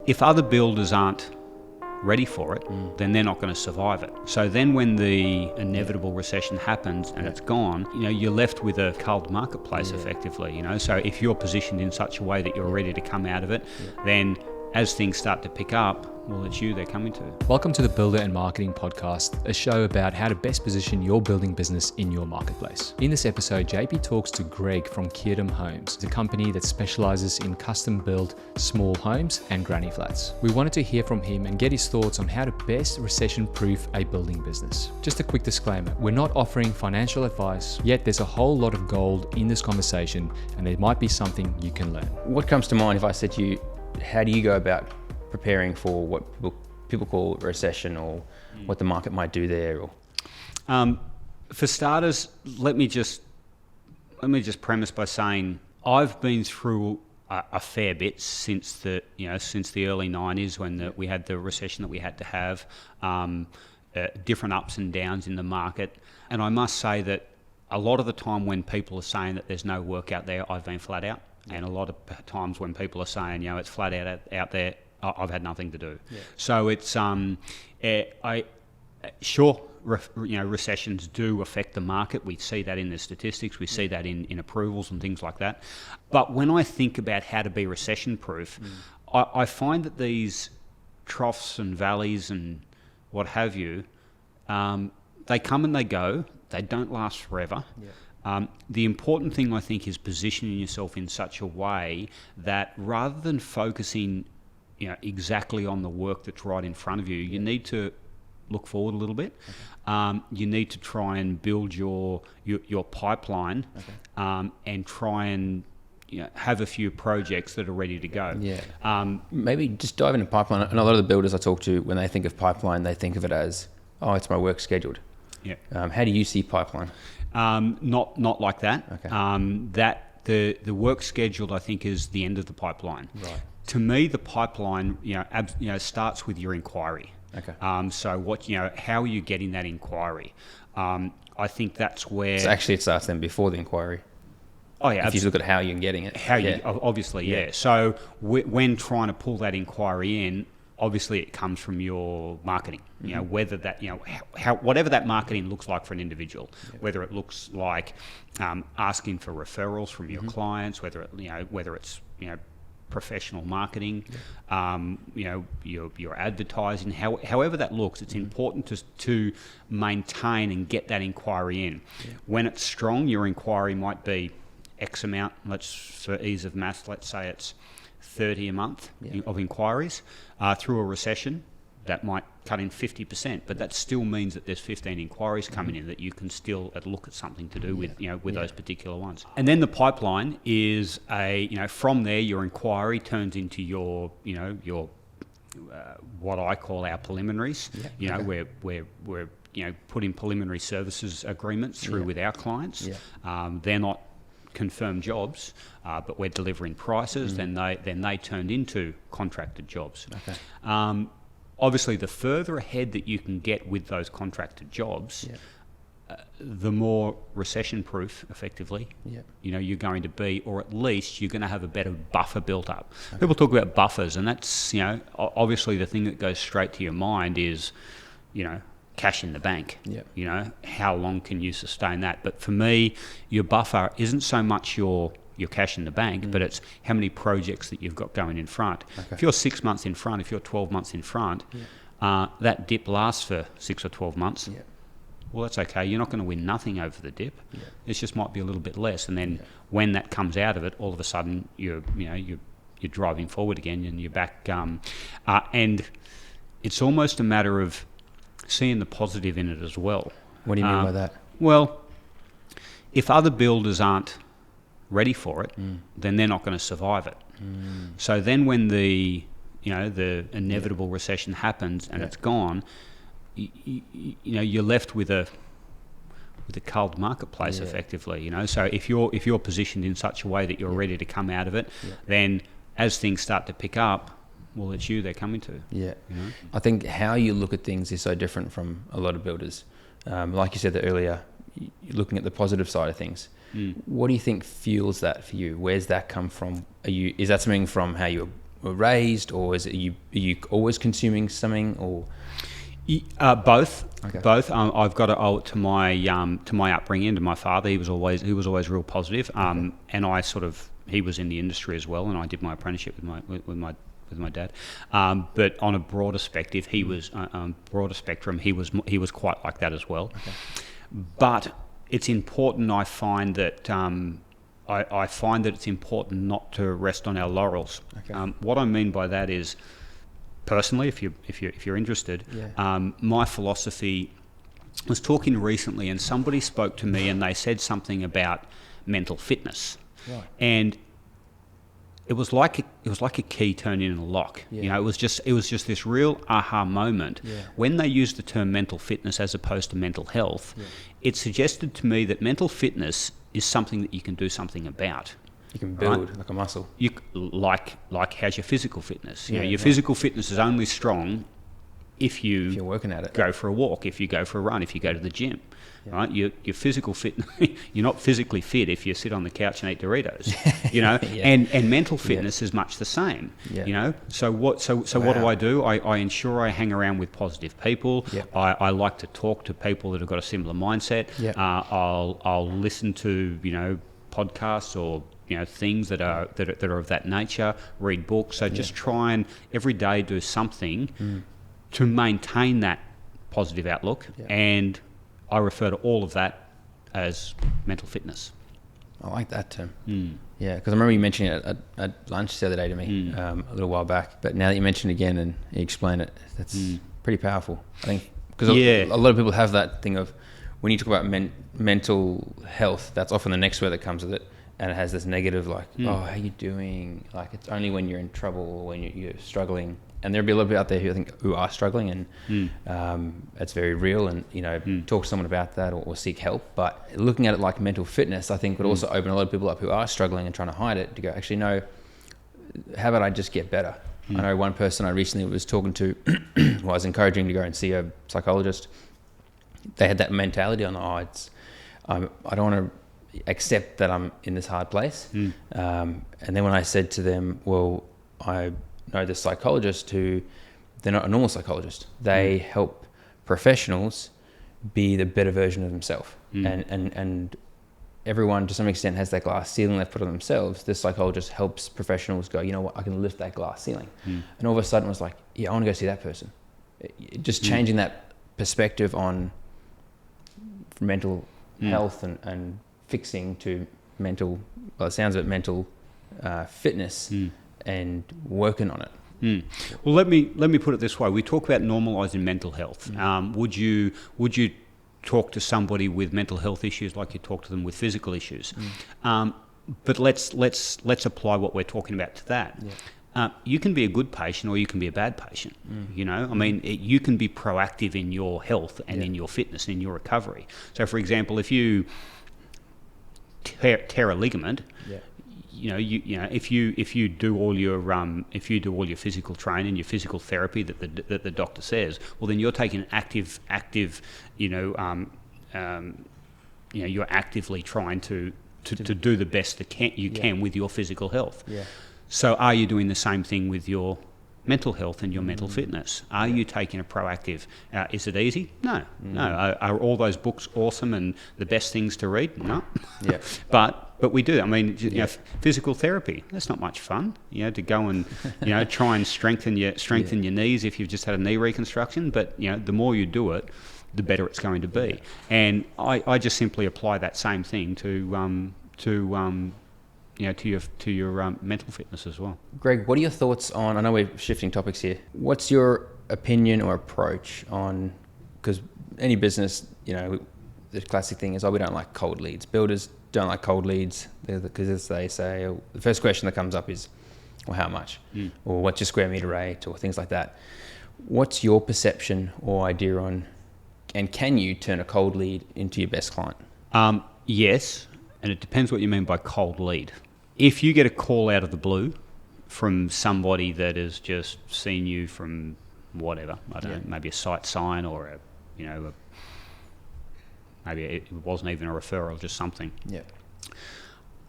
if other builders aren't ready for it, then they're not going to survive it. So then when the inevitable recession happens and it's gone, you're left with a culled marketplace effectively, So if you're positioned in such a way that you're ready to come out of it, then as things start to pick up, well, it's you they're coming to. Welcome to the Builder and Marketing Podcast, a show about how to best position your building business in your marketplace. In this episode, JP talks to Greg from KiaDom Homes, a company that specializes in custom-built small homes and granny flats. We wanted to hear from him and get his thoughts on how to best recession-proof a building business. Just a quick disclaimer, we're not offering financial advice, yet there's a whole lot of gold in this conversation and there might be something you can learn. What comes to mind if I said to you, how do you go about preparing for what people call a recession, or what the market might do there? Or for starters, let me just premise by saying I've been through a fair bit since the early 90s when we had the recession that we had to have, different ups and downs in the market, and I must say that a lot of the time when people are saying that there's no work out there, I've been flat out. And a lot of times when people are saying, it's flat out there, I've had nothing to do. Yeah. So it's recessions do affect the market. We see that in the statistics. We see that in approvals and things like that. But when I think about how to be recession-proof, I find that these troughs and valleys and what have you, they come and they go. They don't last forever. Yeah. The important thing, I think, is positioning yourself in such a way that rather than focusing, exactly on the work that's right in front of you, you need to look forward a little bit. Okay. You need to try and build your pipeline, and try and have a few projects that are ready to go. Yeah. Maybe just dive into pipeline. And a lot of the builders I talk to, when they think of pipeline, they think of it as, it's my work scheduled. Yeah. How do you see pipeline? Not like that. Okay. The work scheduled, I think, is the end of the pipeline. Right. To me, the pipeline, starts with your inquiry. Okay. So how are you getting that inquiry? I think that's where. So actually, it starts then before the inquiry. Oh yeah. If you look at how you're getting it. Obviously, yeah. So when trying to pull that inquiry in, obviously it comes from your marketing. Whether that, whatever that marketing looks like for an individual, whether it looks like asking for referrals from your clients, whether it's professional marketing, your advertising, however that looks, it's important to maintain and get that inquiry in. Yeah. When it's strong, your inquiry might be X amount. For ease of math, let's say it's 30 a month of inquiries. Through a recession, that might cut in 50%, but that still means that there's 15 inquiries coming in that you can still look at something to do with those particular ones. And then the pipeline is from there your inquiry turns into your what I call our preliminaries. Where we're putting preliminary services agreements through with our clients. They're not confirmed jobs, but we're delivering prices. Then they turned into contracted jobs. Okay. Obviously, the further ahead that you can get with those contracted jobs, the more recession-proof, effectively, you're going to be, or at least you're going to have a better buffer built up. Okay. People talk about buffers, and that's obviously the thing that goes straight to your mind is cash in the bank. How long can you sustain that? But for me, your buffer isn't so much your cash in the bank, but it's how many projects that you've got going in front. Okay. If you're 6 months in front, if you're 12 months in front, that dip lasts for 6 or 12 months. Well, that's okay. You're not going to win nothing over the dip. It just might be a little bit less. And then when that comes out of it, all of a sudden you're driving forward again and you're back. And it's almost a matter of seeing the positive in it as well. What do you mean by that? Well, if other builders aren't ready for it, then they're not going to survive it. So then when the inevitable recession happens and it's gone, you're left with a culled marketplace effectively. So if you're positioned in such a way that you're ready to come out of it, then as things start to pick up, well, it's you they're coming to. I think how you look at things is so different from a lot of builders. Like you said earlier, you're looking at the positive side of things. What do you think fuels that for you? Where's that come from? Is that something from how you were raised, or are you always consuming something, or? Both. Okay. Both. I've got to owe it to my upbringing, to my father. He was always real positive. And he was in the industry as well, and I did my apprenticeship with my dad. But on a broader spectrum, he was quite like that as well. Okay. But it's important. I find that it's important not to rest on our laurels. Okay. What I mean by that is, personally, if you're interested, my philosophy. I was talking recently, and somebody spoke to me, and they said something about mental fitness, Right. and it was like a key turning in a lock. Yeah. It was just this real aha moment when they used the term mental fitness as opposed to mental health. Yeah. It suggested to me that mental fitness is something that you can do something about. You can build like a muscle. You like how's your physical fitness? Yeah, Your right. physical fitness is only strong if You're working at it. go for a walk, if you go for a run, if you go to the gym. Right? Your physical fitness, you're not physically fit if you sit on the couch and eat Doritos. And mental fitness is much the same. Yeah. So what do? I ensure I hang around with positive people. Yeah. I like to talk to people that have got a similar mindset. Yeah. I'll listen to podcasts or things that are of that nature. Read books. So just try and every day do something to maintain that positive outlook. Yeah. And I refer to all of that as mental fitness. I like that term. Yeah, because I remember you mentioning it at lunch the other day to me a little while back. But now that you mention it again and you explain it, that's pretty powerful. I think because a lot of people have that thing of when you talk about mental health, that's often the next word that comes with it. And it has this negative oh, how you doing? Like it's only when you're in trouble or when you're struggling. And there'll be a lot of people out there who are struggling, and it's very real. And talk to someone about that or seek help. But looking at it like mental fitness, I think would also open a lot of people up who are struggling and trying to hide it to go, actually, no. How about I just get better? I know one person I recently was talking to, I was encouraging to go and see a psychologist. They had that mentality on, I don't want to accept that I'm in this hard place. And then when I said to them, well, I know this psychologist who, they're not a normal psychologist. They help professionals be the better version of themselves. And everyone to some extent has that glass ceiling they've put on themselves. This psychologist helps professionals go, you know what, I can lift that glass ceiling. And all of a sudden it was like, I want to go see that person. Just changing that perspective on mental health and fixing to mental, well, it sounds like mental fitness and working on it. Well, let me put it this way. We talk about normalising mental health. Would you talk to somebody with mental health issues like you talk to them with physical issues? But let's apply what we're talking about to that. You can be a good patient or you can be a bad patient. You can be proactive in your health and in your fitness and in your recovery. So, for example, if you tear a ligament, if you do all your physical training, your physical therapy that the doctor says, well, then you're taking active, you're actively trying to do the best that you can with your physical health. So are you doing the same thing with your mental health and your mental fitness? Are you taking a proactive? Is it easy? No. Are all those books awesome and the best things to read? No. But we do. Physical therapy, that's not much fun. To go and try and strengthen your knees if you've just had a knee reconstruction. But the more you do it, the better it's going to be. And I just simply apply that same thing to your mental fitness as well. Greg, what are your thoughts on, I know we're shifting topics here, what's your opinion or approach on, because any business, the classic thing is, we don't like cold leads. Builders don't like cold leads because as they say, the first question that comes up is, well, how much? Or what's your square meter rate or things like that. What's your perception or idea on, and can you turn a cold lead into your best client? Yes, and it depends what you mean by cold lead. If you get a call out of the blue from somebody that has just seen you from whatever, I don't know, maybe a sight sign or maybe it wasn't even a referral, just something.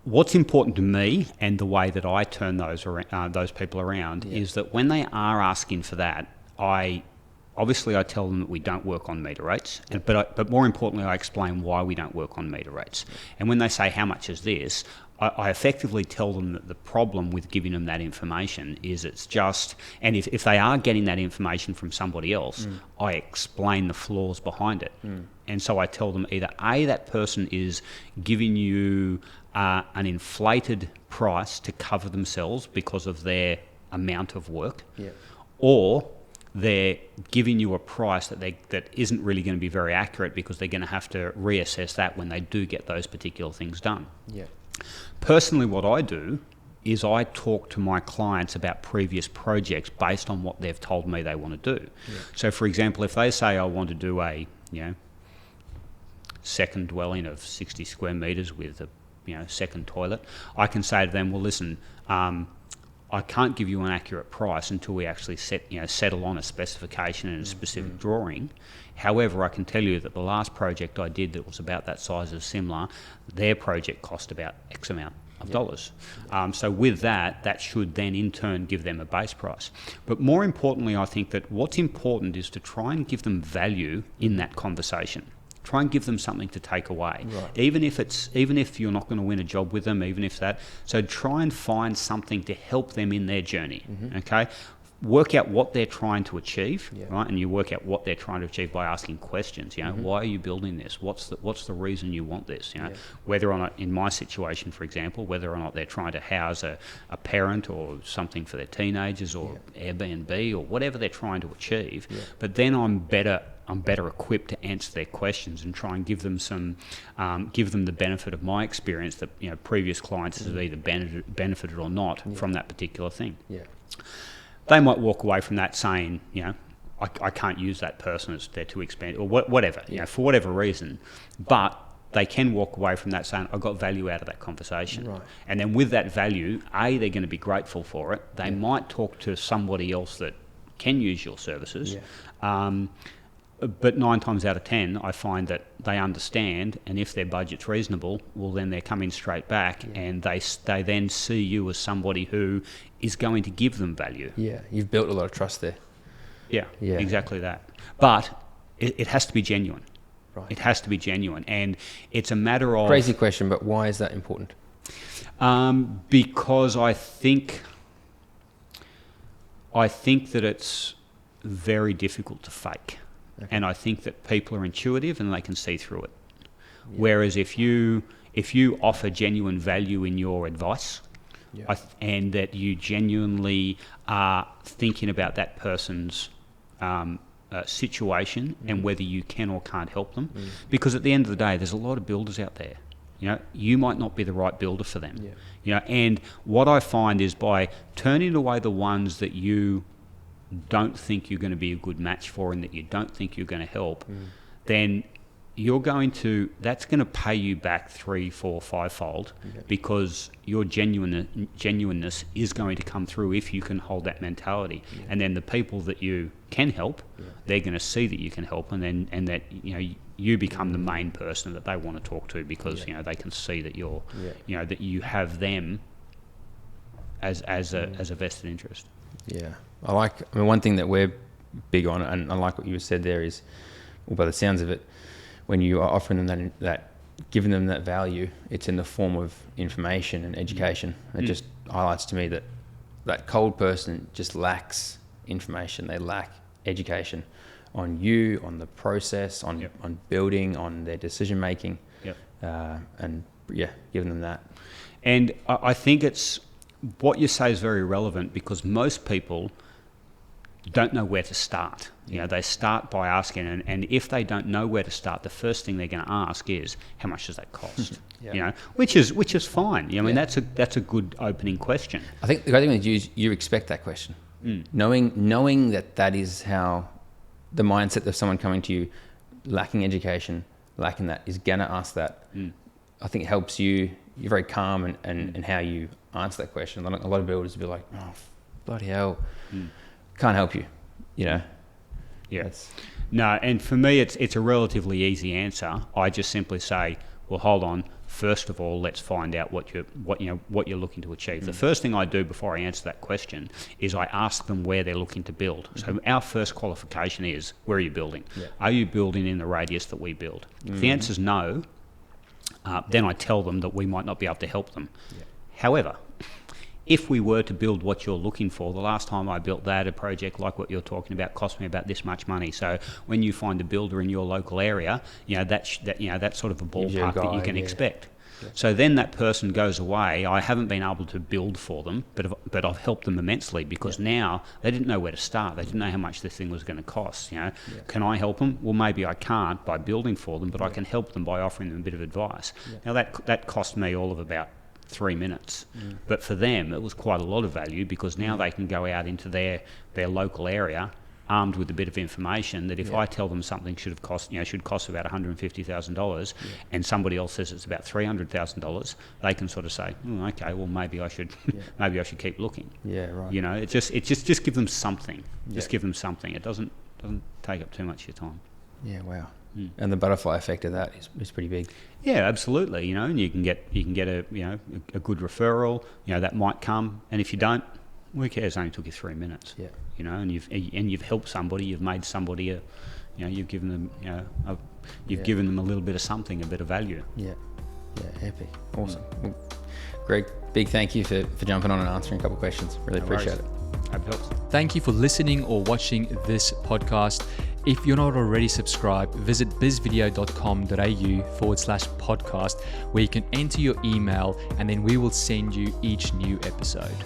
what's important to me, and the way that I turn those people around, is that when they are asking for that, I tell them that we don't work on meter rates, but more importantly, I explain why we don't work on meter rates. And when they say, how much is this, I effectively tell them that the problem with giving them that information is it's just, and if they are getting that information from somebody else, I explain the flaws behind it. And so I tell them either A, that person is giving you an inflated price to cover themselves because of their amount of work, or they're giving you a price that isn't really going to be very accurate because they're going to have to reassess that when they do get those particular things done. Personally, what I do is I talk to my clients about previous projects based on what they've told me they want to do. So, for example, if they say I want to do a second dwelling of 60 square metres with a second toilet, I can say to them, well, listen, I can't give you an accurate price until we actually settle on a specification and a specific drawing. However, I can tell you that the last project I did that was about that size or similar, their project cost about X amount of dollars. So with that should then in turn give them a base price. But more importantly, I think that what's important is to try and give them value in that conversation. Try and give them something to take away, even if you're not going to win a job with them, even if that. So try and find something to help them in their journey. Okay, work out what they're trying to achieve, right? And you work out what they're trying to achieve by asking questions. Why are you building this? What's the reason you want this? Whether or not, in my situation, for example, whether or not they're trying to house a parent or something for their teenagers or Airbnb or whatever they're trying to achieve. But then I'm better equipped to answer their questions and try and give them the benefit of my experience that previous clients have either benefited or not from that particular thing. They might walk away from that saying, I can't use that person, they're too expensive, or whatever, for whatever reason. But they can walk away from that saying, I got value out of that conversation. And then with that value, A, they're going to be grateful for it. They might talk to somebody else that can use your services. But 9 times out of 10, I find that they understand, and if their budget's reasonable, well, then they're coming straight back, and they then see you as somebody who is going to give them value. You've built a lot of trust there. Exactly that. But it has to be genuine. It has to be genuine, and it's a matter of... Crazy question, but why is that important? Because I think that it's very difficult to fake. And I think that people are intuitive and they can see through it. Whereas if you offer genuine value in your advice, and that you genuinely are thinking about that person's situation and whether you can or can't help them, because at the end of the day, there's a lot of builders out there. You might not be the right builder for them. And what I find is by turning away the ones that you don't think you're going to be a good match for and that you don't think you're going to help, then that's going to pay you back 3, 4, 5-fold, because your genuineness is going to come through if you can hold that mentality. And then the people that you can help, they're going to see that you can help, and that you become the main person that they want to talk to, because they can see that you're that you have them as a vested interest. One thing that we're big on, and I like what you said there, is, well, by the sounds of it, when you are offering them that giving them that value, it's in the form of information and education. It just highlights to me that cold person just lacks information. They lack education on you, on the process, on building, on their decision making, and giving them that. And I think it's what you say is very relevant, because most people don't know where to start. They start by asking, and if they don't know where to start, the first thing they're going to ask is, how much does that cost? Which is fine. I mean, that's a good opening question. I think the great thing is you expect that question, knowing that is how the mindset of someone coming to you, lacking education, lacking that, is going to ask that. I think it helps you. You're very calm and how you answer that question. A lot of builders will be like, oh, bloody hell, can't help you, No, and for me, it's a relatively easy answer. I just simply say, well, hold on. first of all, let's find out what you're looking to achieve. The first thing I do before I answer that question is I ask them where they're looking to build. So our first qualification is, where are you building? Are you building in the radius that we build? If the answer is no, then I tell them that we might not be able to help them. However, if we were to build what you're looking for, the last time I built a project like what you're talking about cost me about this much money. So when you find a builder in your local area, that's sort of a ballpark that you can expect. So then that person goes away. I haven't been able to build for them, but I've helped them immensely, because now they didn't know where to start. They didn't know how much this thing was going to cost. Can I help them? Well, maybe I can't by building for them, but I can help them by offering them a bit of advice. Now that cost me all of about 3 minutes, but for them it was quite a lot of value, because now they can go out into their local area armed with a bit of information that if I tell them something should cost about $150,000, and somebody else says it's about $300,000, they can sort of say, okay, well maybe I should keep looking. Yeah, right. It just give them something. Just give them something. It doesn't take up too much of your time. Yeah, wow. And the butterfly effect of that is pretty big. Yeah, absolutely. And you can get a good referral. That might come, and if you don't, who cares? It only took you 3 minutes. Yeah. And you've helped somebody. You've made somebody you've given them given them a little bit of something, a bit of value. Yeah. Yeah, epic. Awesome. Well, Greg, big thank you for jumping on and answering a couple of questions. Really appreciate it. Hope it helps. Thank you for listening or watching this podcast. If you're not already subscribed, visit bizvideo.com.au/podcast, where you can enter your email, and then we will send you each new episode.